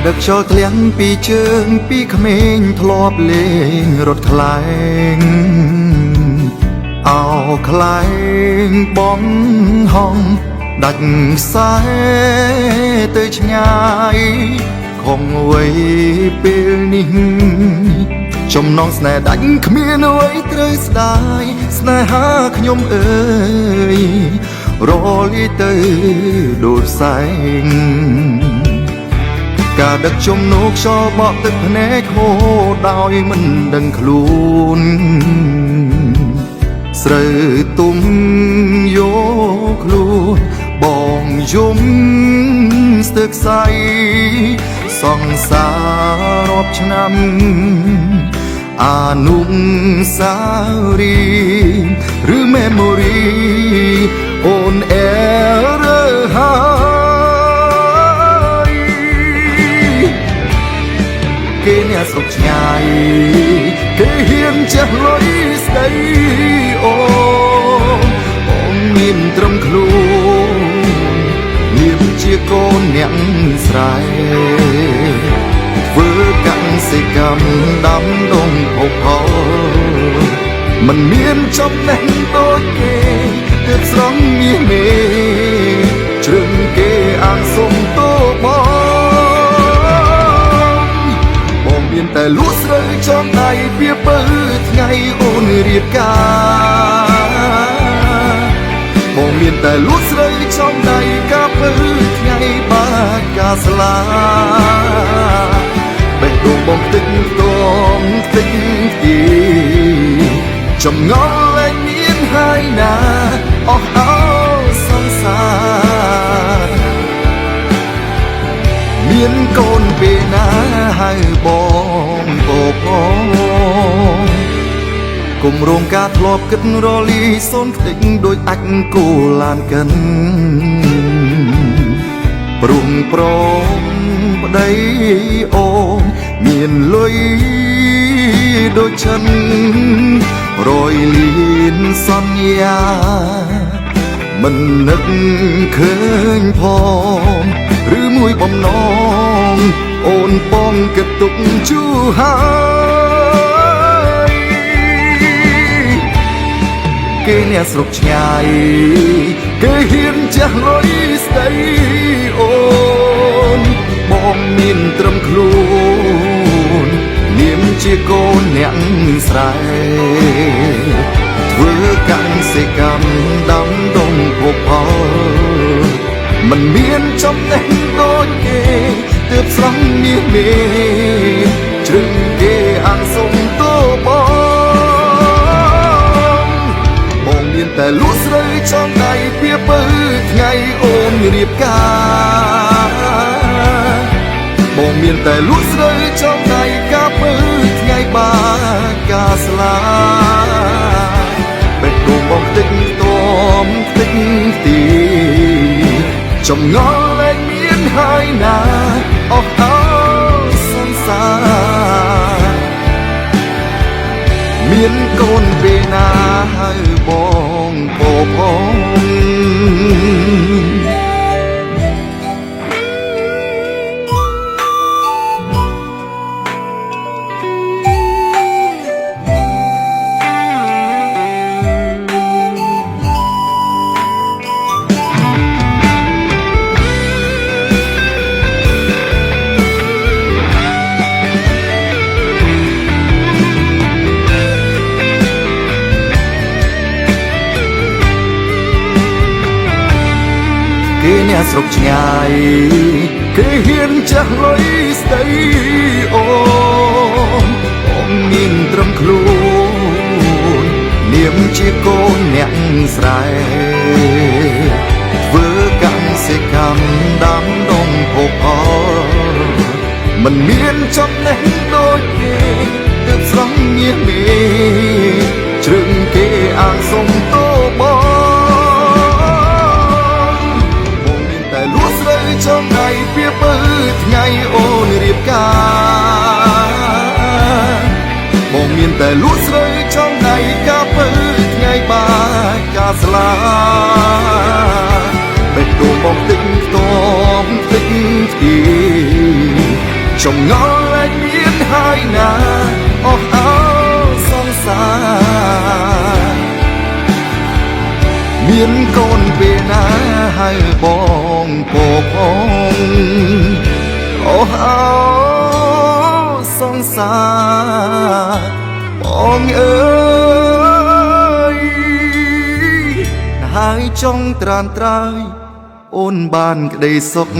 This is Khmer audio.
ដឹកចូលធ្លៀងពីជើងពីក្មេងធ្លាប់លេងរត់ខ្លែងអោខ្លែងបងហងដាច់ខ្សែទៅឆ្ងាយខំវ័យពេលនេះចំណងស្នេហ៍ដាច់គ្មានអ្វីត្រូវស្ដាយស្នេហាខ្ញុំអើយរលីទៅដូចផ្សែងការដឹកជំនោខ្យល់បក់ទឹកភ្នែកហូរដោយមិនដឹងខ្លួនស្រូវទុំយកខ្លួនបងយំស្ទើរខ្សែសង្សាររាប់ឆ្នាំអានុសារីឬ memory អូនអែរើហើយគេអ្នកស្រុកឆ្ងាយគេហ៊ានចេះលុយស្ដីអូនមានត្រឹមខ្លួនមានជាកូនអ្នកស្រែធ្វើកសិកម្មដាំដុំអុកផលមិនមានចំណេះដូចគេទើបស្រង់មាសមេជ្រឹងគេអាងសុំតោបងមានតែលក់ស្រូវចំដៃពីពើថ្ងៃអូនរៀបការបងមានតែលក់ស្រូវចំដៃកាពើថ្ងៃបាការស្លាបេះដូងបងទឹកតមទឹកទីចំងល់លែងមានហើយណាអស់អោសង្សារមានកូនពេលណាហើយបងក៏ផងគុំរងការធ្លាប់គិតរលីសូនខ្ទេចដូចអាចគូឡានកិនព្រមប្រងប្តីអូនមានលុយដូចฉันរយលៀនសន្យាមិននឹកឃើញផងឬមួយបំណងអូនបងគិតទុកជូរហើយគេអ្នកស្រុកឆ្ងាយគេហ៊ានចេះលុយស្ដីអូនបងមានត្រឹមខ្លួននាមជាកូនអ្នកស្រែធ្វើកសិកម្មដាំដុំភពផលមិនមានចំណេះដូចគេទើបស្រង់មាសមេជ្រឹងគេអាងសុំតោបងមានតែលក់ស្រូវចំដៃពីពើថ្ងៃអូនរៀបការបងមានតែលក់ស្រូវចំដៃកាពើថ្ងៃបាការស្លាបេះដូងបងទឹកតមទឹកទីចំងល់លែងមានហើយណាអស់អោសង្សារមានកូនពេលណាហើយបងពោផងគេអ្នកស្រុកឆ្ងាយគេហ៊ានចេះលុយស្ដីអូនមានត្រឹមខ្លួននាមជាកូនអ្នកស្រែធ្វើកសិកម្មដាំដុំភពផលមិនមានចំណេះដូចគេទើបស្រង់មាសមេជ្រឹងគេអាងសុំតោលក់ស្រូវចំដៃពីពើថ្ងៃអូនរៀបការបងមានតែលក់ស្រូវចំដៃកាពើថ្ងៃបាការស្លាបេះដូងបងទឹកតមទឹកទី ងងលែងមានហើយណាអស់អោសង្សារមានកូនពេលណាហើយបងពផងអូអោសង្សារបងអើយហើយចង់ត្រានត្រើយអូនបានក្តីសុខ